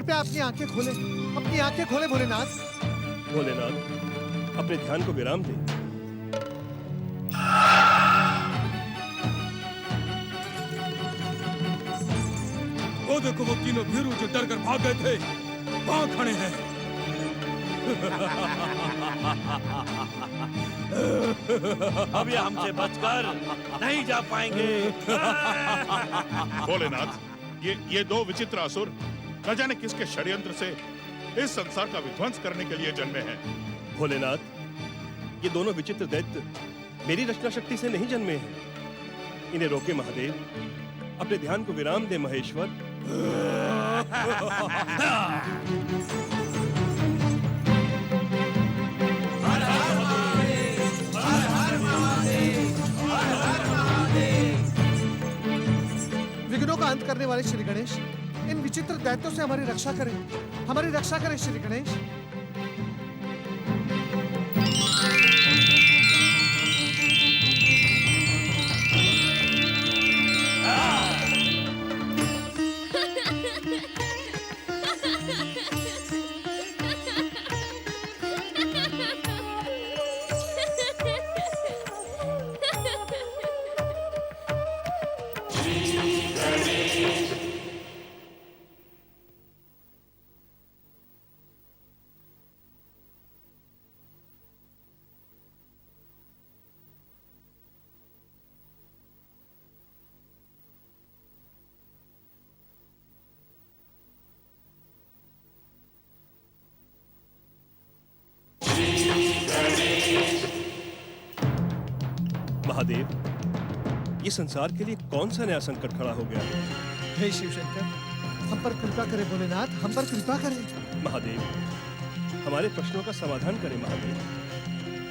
कृपया अपनी आंखें खोले, अपनी आंखें खोले भोलेनाथ। भोलेनाथ, अपने ध्यान को विराम दें। वो देखो, वो तीनों भीरू जो डर कर भाग गए थे, वहां खड़े हैं। अब ये हमसे बचकर नहीं जा पाएंगे। भोलेनाथ, ये दो विचित्र असुर न जाने किसके षड्यंत्र से इस संसार का विध्वंस करने के लिए जन्मे हैं। भोलेनाथ, ये दोनों विचित्र दैत्य मेरी रचना शक्ति से नहीं जन्मे हैं। इन्हें रोके महादेव, अपने ध्यान को विराम दे महेश्वर। विघ्नों का अंत करने वाले श्री गणेश, इन विचित्र दैत्यों से हमारी रक्षा करें, हमारी रक्षा करें श्री गणेश। महादेव, ये संसार के लिए कौन सा नया संकट खड़ा हो गया है? हे शिव शंकर, हम पर कृपा करें भोलेनाथ, हम पर कृपा करें। महादेव, हमारे प्रश्नों का समाधान करें महादेव।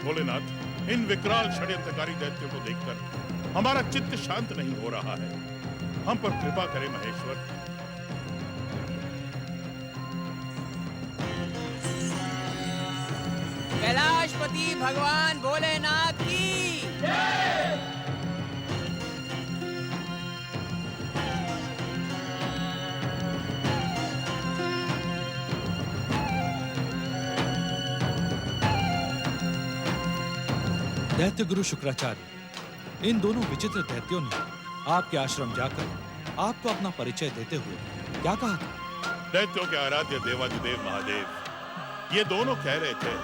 भोलेनाथ, इन विकराल षड्यंत्रकारी दैत्यों को देखकर हमारा चित्त शांत नहीं हो रहा है। हम पर कृपा करें महेश्वर। कैलाशपति भगवान भोलेनाथ की दैत्य गुरु शुक्राचार्य, इन दोनों विचित्र दैत्यों ने आपके आश्रम जाकर आपको अपना परिचय देते हुए क्या कहा था? दैत्यों के आराध्य देवाधिदेव महादेव, ये दोनों कह रहे थे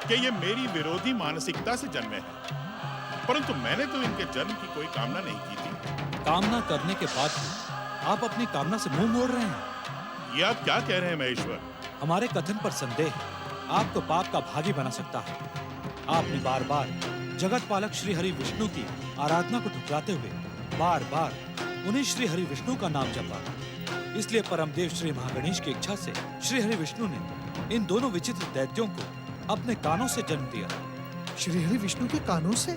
कि ये मेरी विरोधी मानसिकता से जन्मे हैं, परंतु मैंने तो इनके जन्म की कोई कामना नहीं की थी। कामना करने के बाद भी आप अपनी कामना से मुंह मोड़ रहे हैं। ये आप क्या कह रहे हैं महेश्वर? हमारे कथन पर संदेह आपको पाप का भागी बना सकता है। आपने बार बार जगत पालक श्री हरि विष्णु की आराधना को ठुकराते हुए बार बार उन्हीं श्री हरि विष्णु का नाम जपा। इसलिए परमदेव श्री महागणेश की इच्छा से श्री हरि विष्णु ने इन दोनों विचित्र दैत्यों को अपने कानों से जन्म दिया। श्री हरि विष्णु के कानों से?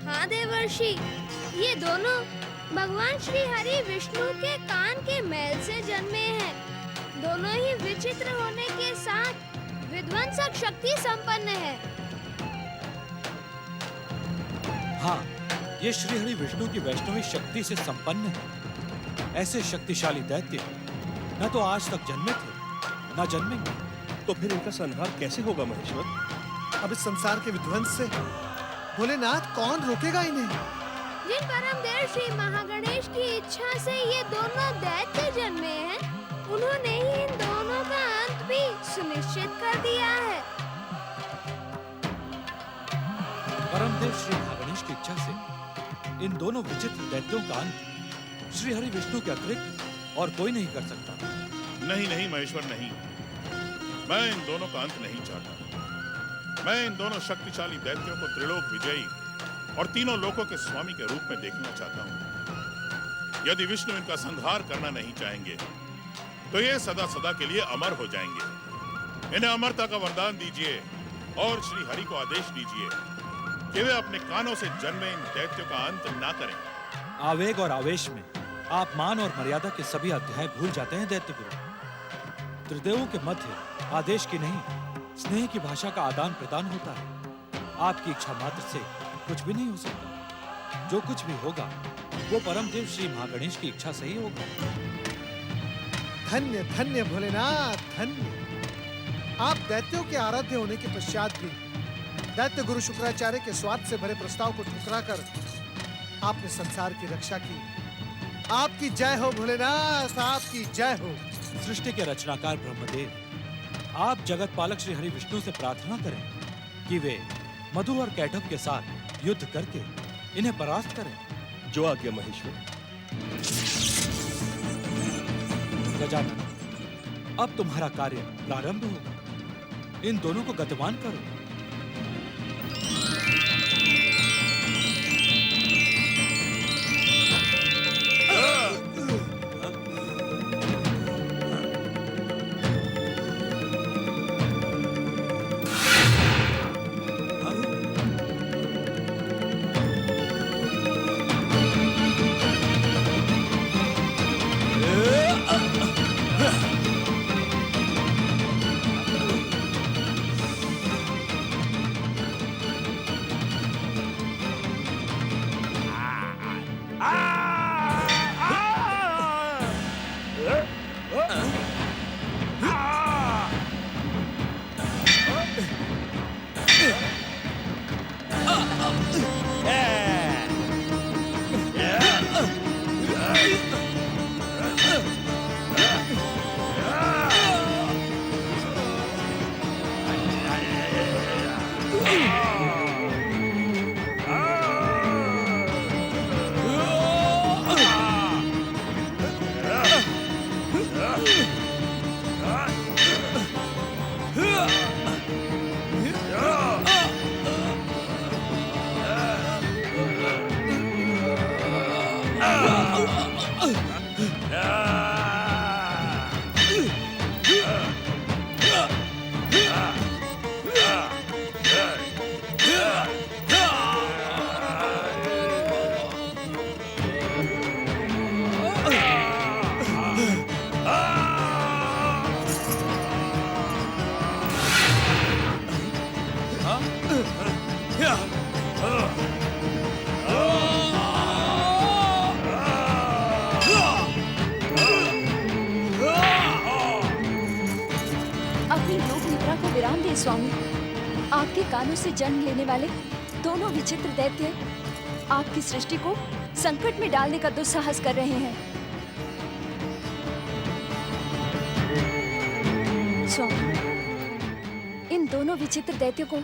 हाँ देवर्षि, ये दोनों भगवान श्री हरि विष्णु के कान के मैल से जन्मे हैं। दोनों ही विचित्र होने के साथ विध्वंसक शक्ति संपन्न है। हाँ, ये श्री हरि विष्णु की वैष्णवी शक्ति से संपन्न है। ऐसे शक्तिशाली दैत्य न तो आज तक जन्मे थे, न जन्मेंगे। तो फिर इनका संहार कैसे होगा महेश्वर? अब इस संसार के विध्वंस से भोलेनाथ कौन रोकेगा इन्हें? जिन परमदेव श्री महागणेश की इच्छा से ये दोनों दैत्य जन्मे हैं, उन्होंने ही इन दोनों का अंत भी सुनिश्चित कर दिया है। परमदेव श्री महागणेश की इच्छा से इन दोनों विचित्र दैत्यों का अंत श्री हरि विष्णु के अतिरिक्त और कोई नहीं कर सकता। नहीं नहीं महेश्वर, नहीं। मैं इन दोनों का अंत नहीं चाहता। मैं इन दोनों शक्तिशाली दैत्यों को त्रिलोक विजयी और तीनों लोकों के स्वामी के रूप में देखना चाहता हूँ। यदि विष्णु इनका संहार करना नहीं चाहेंगे, तो ये सदा सदा के लिए अमर हो जाएंगे। इन्हें अमरता का वरदान दीजिए और श्री हरि को आदेश दीजिए कि वे अपने कानों से जन्मे इन दैत्यों का अंत ना करें। आवेग और आवेश में आप मान और मर्यादा के सभी अध्याय भूल जाते हैं दैत्य गुरु। त्रिदेवों के मध्य आदेश की नहीं, स्नेह की भाषा का आदान प्रदान होता है। आपकी इच्छा मात्र से कुछ भी नहीं हो सकता। जो कुछ भी होगा वो परमदेव श्री महागणेश की इच्छा से ही होगा। धन्य धन्य भोलेनाथ धन्य। आप दैत्यों के आराध्य होने के पश्चात भी दैत्य गुरु शुक्राचार्य के स्वार्थ से भरे प्रस्ताव को ठुकराकर आपने संसार की रक्षा की। आपकी जय हो भोलेनाथ, आपकी जय हो। सृष्टि के रचनाकार ब्रह्मदेव, आप जगत पालक श्री हरि विष्णु से प्रार्थना करें कि वे मधु और कैटभ के साथ युद्ध करके इन्हें परास्त करें। जो आज्ञा महेश्वर। गजानन, अब तुम्हारा कार्य प्रारंभ होगा। इन दोनों को गतिमान करो। स्वामी, आपके कानों से जन्म लेने वाले दोनों विचित्र दैत्य आपकी सृष्टि को संकट में डालने का दुस्साहस कर रहे हैं। स्वामी, इन दोनों विचित्र दैत्यों को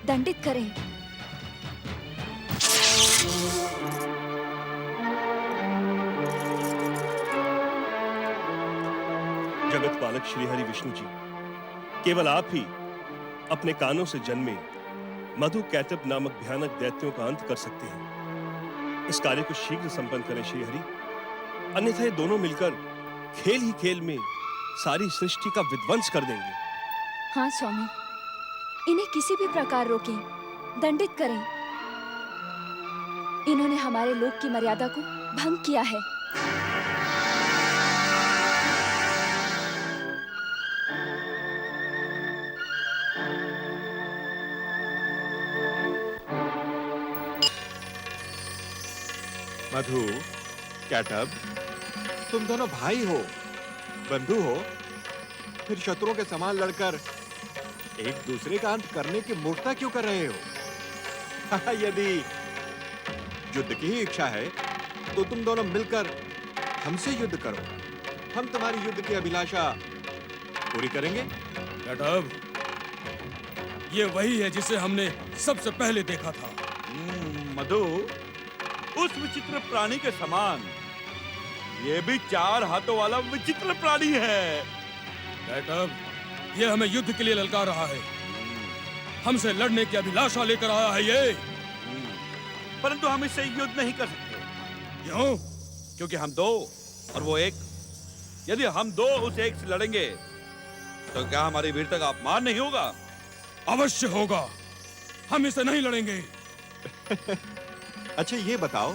दंडित करें। जगत पालक श्री हरि विष्णु जी, केवल आप ही अपने कानों से जन्मे मधु कैटभ नामक भयानक दैत्यों का अंत कर सकते हैं। इस कार्य को शीघ्र संपन्न करें श्री हरि, अन्यथा ये दोनों मिलकर खेल ही खेल में सारी सृष्टि का विध्वंस कर देंगे। हाँ स्वामी, इन्हें किसी भी प्रकार रोकें, दंडित करें। इन्होंने हमारे लोक की मर्यादा को भंग किया है। मधु, कैटभ, तुम दोनों भाई हो, बंधु हो, फिर शत्रुओं के समान लड़कर एक दूसरे का अंत करने की मूर्खता क्यों कर रहे हो? यदि युद्ध की ही इच्छा है तो तुम दोनों मिलकर हमसे युद्ध करो। हम तुम्हारी युद्ध की अभिलाषा पूरी करेंगे। कैटभ, ये वही है जिसे हमने सबसे पहले देखा था। मधु, उस विचित्र प्राणी के समान ये भी 4 हाथों वाला विचित्र प्राणी है। कैटभ, ये हमें युद्ध के लिए ललकार रहा है। हमसे लड़ने की अभिलाषा लेकर आया है ये। परंतु हम इससे युद्ध नहीं कर सकते। क्यों? क्योंकि हम 2 और वो 1। यदि हम 2 उस 1 से लड़ेंगे तो क्या हमारी वीरता का अपमान नहीं होगा? अवश्य होगा। हम इसे नहीं लड़ेंगे। अच्छा ये बताओ,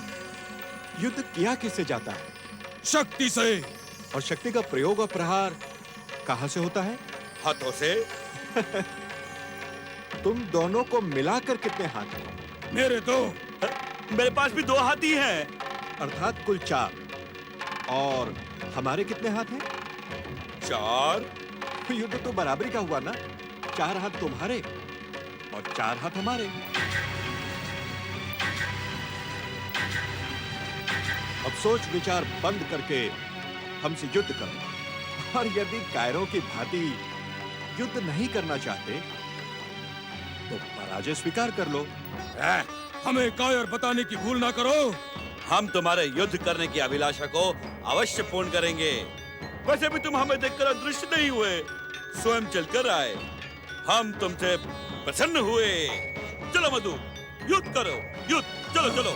युद्ध किया किससे जाता है? शक्ति से। और शक्ति का प्रयोग और प्रहार कहां से होता है? हाथों से। तुम दोनों को मिलाकर कितने हाथ हैं? मेरे 2। मेरे पास भी 2 हाथ ही हैं। अर्थात कुल 4। और हमारे कितने हाथ हैं? 4। युद्ध तो बराबरी का हुआ ना, 4 हाथ तुम्हारे और 4 हाथ हमारे। अब सोच विचार बंद करके हमसे युद्ध करो, और यदि कायरों की भांति युद्ध नहीं करना चाहते तो पराजय स्वीकार कर लो। हमें कायर बताने की भूल ना करो। हम तुम्हारे युद्ध करने की अभिलाषा को अवश्य पूर्ण करेंगे। वैसे भी तुम हमें देखकर अदृश्य नहीं हुए, स्वयं चलकर आए। हम तुमसे प्रसन्न हुए। चलो मधु, युद्ध करो, युद्ध। चलो चलो।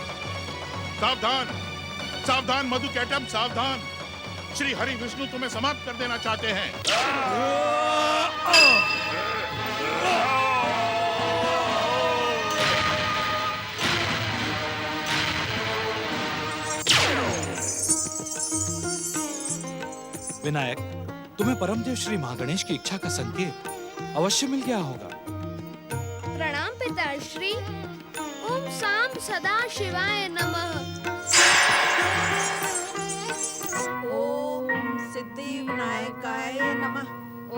सावधान, सावधान मधु कैटब, सावधान। श्री हरि विष्णु तुम्हें समाप्त कर देना चाहते हैं। विनायक, तुम्हें परमदेव श्री महागणेश की इच्छा का संकेत अवश्य मिल गया होगा। प्रणाम पिताश्री। ओम साम सदा शिवाय नमः। ओम सिद्धि विनायकाय नमः।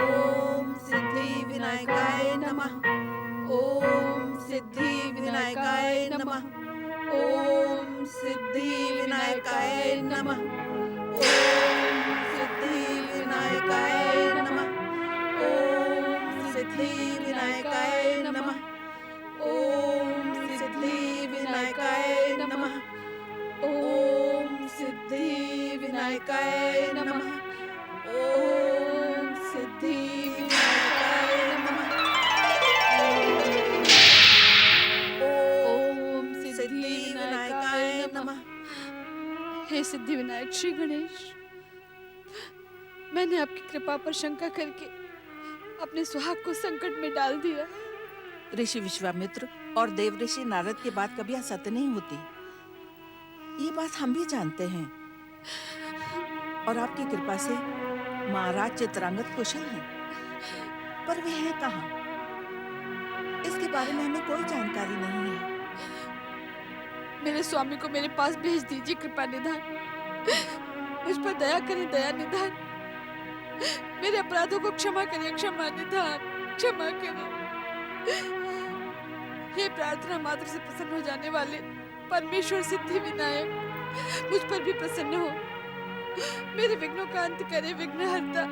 ओम सिद्धि विनायकाय नमः। ओम सिद्धि विनायकाय नमः। ओम सिद्धि विनायकाय नमः। ओम सिद्धि विनायकाय नमः। ओम सिद्धि विनायकाय नमः। ओम सिद्धि विनायकाय नमः। ओम सिद्धि विनायकाय नमः। ओम सिद्धि विनायकाय नमः। ओम सिद्धि विनायकाय नमः। हे सिद्धि विनायक श्री गणेश, मैंने आपकी कृपा पर शंका करके अपने सुहाग को संकट में डाल दिया। ऋषि विश्वामित्र और देव ऋषि नारद की बात कभी असत्य नहीं होती, ये बात हम भी जानते हैं। और आपकी कृपा से महाराज चित्रांगद कुशल हैं, पर वे हैं कहाँ, इसके बारे में हमें कोई जानकारी नहीं है। मेरे स्वामी को मेरे पास भेज दीजिए कृपा निधान। मुझ पर दया करें दया निधान। मेरे अपराधों को क्षमा करें क्षमा निधान, क्षमा करें। ये प्रार्थना मात्र से प्रसन्न हो जाने वाले परमेश्वर सिद्धि विनायक मुझ पर भी प्रसन्न हो। मेरे विघ्नों का अंत करे विघ्नहर्ता।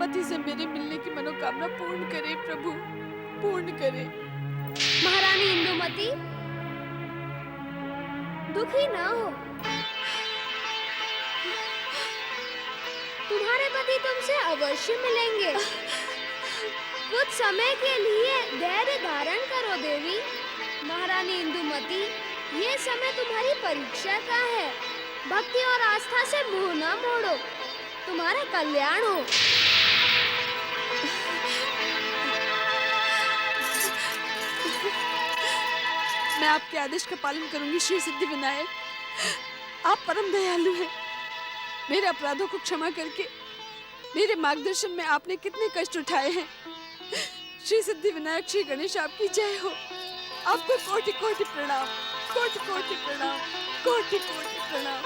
पति से मेरे मिलने की मनोकामना पूर्ण करे प्रभु, पूर्ण करे। महारानी इंदुमती, दुखी ना हो। तुम्हारे पति तुमसे अवश्य मिलेंगे। कुछ समय के लिए धैर्य धारण करो देवी। महारानी इंदुमती, ये समय तुम्हारी परीक्षा का है। भक्ति और आस्था से मुंह न मोड़ो, तुम्हारा कल्याण हो। मैं आपके आदेश का पालन करूंगी श्री सिद्धि विनायक। आप परम दयालु हैं। मेरे अपराधों को क्षमा करके मेरे मार्गदर्शन में आपने कितने कष्ट उठाए हैं। श्री सिद्धि विनायक श्री गणेश आपकी जय हो। आपको कोटि कोटि प्रणाम, कोटि कोटि प्रणाम, कोटि कोटि प्रणाम।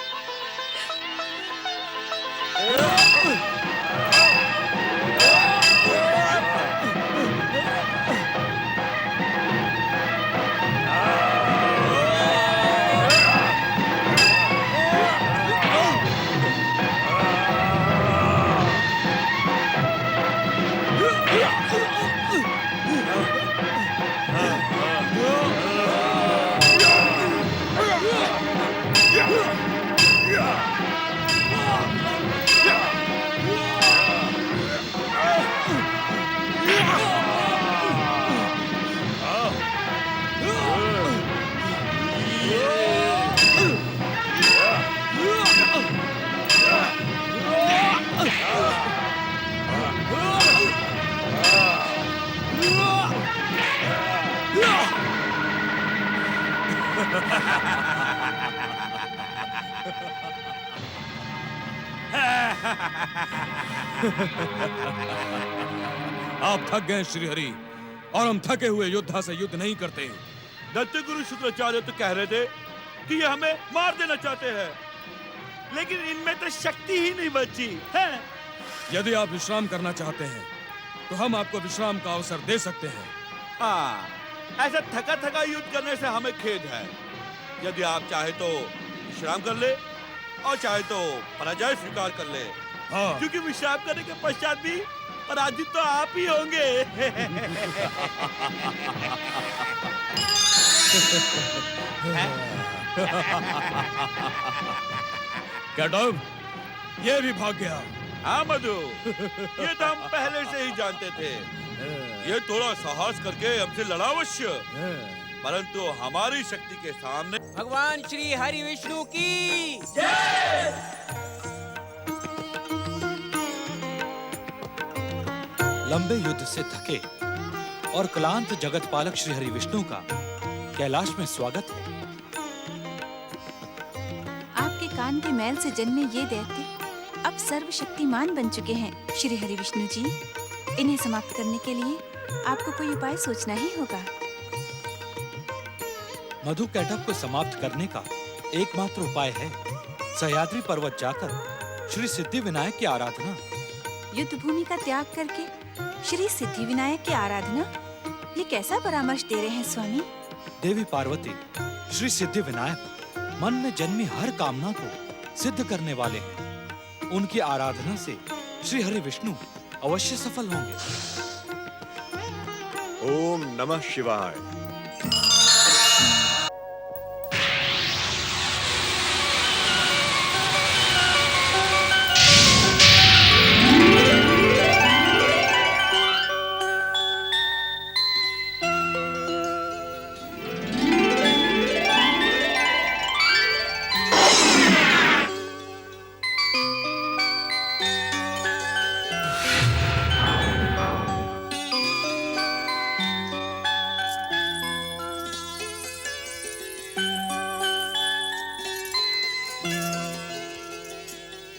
आप थक गए श्रीहरि, और हम थके हुए योद्धा से युद्ध नहीं करते। दत्त गुरु शुक्राचार्य तो कह रहे थे कि ये हमें मार देना चाहते हैं, लेकिन इनमें तो शक्ति ही नहीं बची है। यदि आप विश्राम करना चाहते हैं तो हम आपको विश्राम का अवसर दे सकते हैं। हाँ, ऐसा थका थका युद्ध करने से हमें खेद है। यदि आप चाहे तो विश्राम कर ले और चाहे तो पराजय स्वीकार कर ले। हाँ। क्योंकि विश्राम करने के पश्चात भी पराजित तो आप ही होंगे। कैटब, ये भी भाग गया। हाँ मधु, ये तो हम पहले से ही जानते थे। ये थोड़ा साहस करके हमसे लड़ा अवश्य, परंतु हमारी शक्ति के सामने भगवान श्री हरि विष्णु की लंबे युद्ध से थके और क्लांत जगत पालक श्री हरि विष्णु का कैलाश में स्वागत है। आपके कान के मैल से जन्मे ये दैत्य अब सर्वशक्तिमान बन चुके हैं। श्री हरि विष्णु जी, इन्हें समाप्त करने के लिए आपको कोई उपाय सोचना ही होगा। मधु कैटब को समाप्त करने का एकमात्र उपाय है सह्याद्री पर्वत जाकर श्री सिद्धि विनायक की आराधना। युद्ध भूमि का त्याग करके श्री सिद्धि विनायक की आराधना, ये कैसा परामर्श दे रहे हैं स्वामी? देवी पार्वती श्री सिद्धि विनायक मन में जन्मी हर कामना को सिद्ध करने वाले हैं। उनकी आराधना से श्री हरि विष्णु अवश्य सफल होंगे। ओम नमः शिवाय।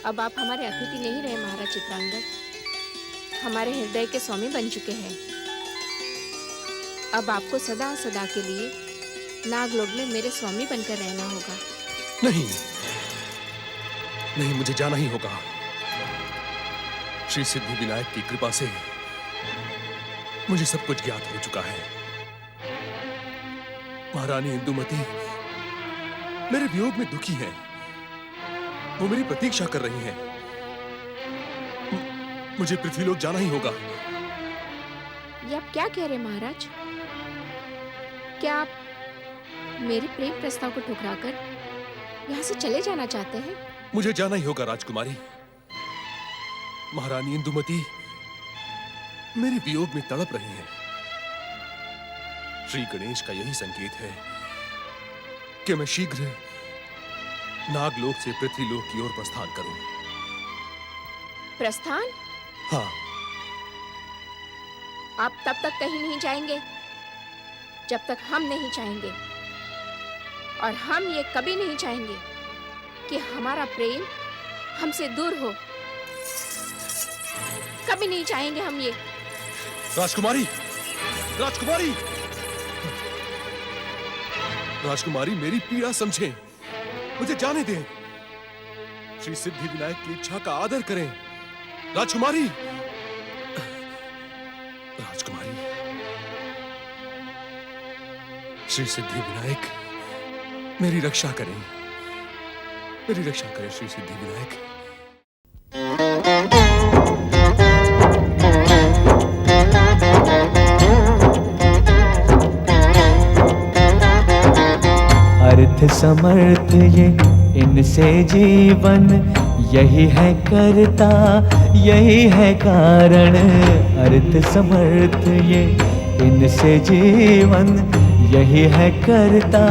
अब आप हमारे अतिथि नहीं रहे महाराज चित्रांगद, हमारे हृदय के स्वामी बन चुके हैं। अब आपको सदा सदा के लिए नागलोक में मेरे स्वामी बनकर रहना होगा। नहीं नहीं, मुझे जाना ही होगा। श्री सिद्धि विनायक की कृपा से मुझे सब कुछ ज्ञात हो चुका है। महारानी इंदुमती मेरे वियोग में दुखी है, वो मेरी प्रतीक्षा कर रही हैं। मुझे पृथ्वीलोक जाना ही होगा। ये आप क्या कह रहे हैं महाराज? क्या आप मेरे प्रेम प्रस्ताव को ठुकराकर यहाँ से चले जाना चाहते हैं? मुझे जाना ही होगा राजकुमारी। महारानी इंदुमती मेरे वियोग में तड़प रही हैं। श्री गणेश का यही संकेत है कि मैं शीघ्र नागलोक से पृथ्वीलोक की ओर प्रस्थान करूं। प्रस्थान? हाँ। आप तब तक कहीं नहीं जाएंगे जब तक हम नहीं चाहेंगे, और हम ये कभी नहीं चाहेंगे कि हमारा प्रेम हमसे दूर हो। कभी नहीं चाहेंगे हम ये। राजकुमारी, राजकुमारी, राजकुमारी, मेरी पीड़ा समझें, मुझे जाने दें। श्री सिद्धि विनायक की इच्छा का आदर करें। राजकुमारी, राजकुमारी, श्री सिद्धि विनायक मेरी रक्षा करें, मेरी रक्षा करें श्री सिद्धि विनायक। अर्थ समर्थ ये इनसे जीवन, यही है करता यही है कारण। अर्थ समर्थ ये इनसे जीवन, यही है करता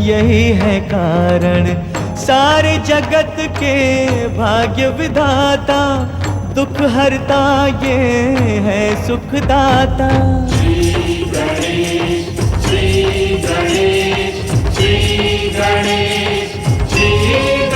यही है कारण। सारे जगत के भाग्य विधाता, दुख हरता ये है सुखदाता। श्री गणेश, श्री गणेश, श्री गणेश, श्री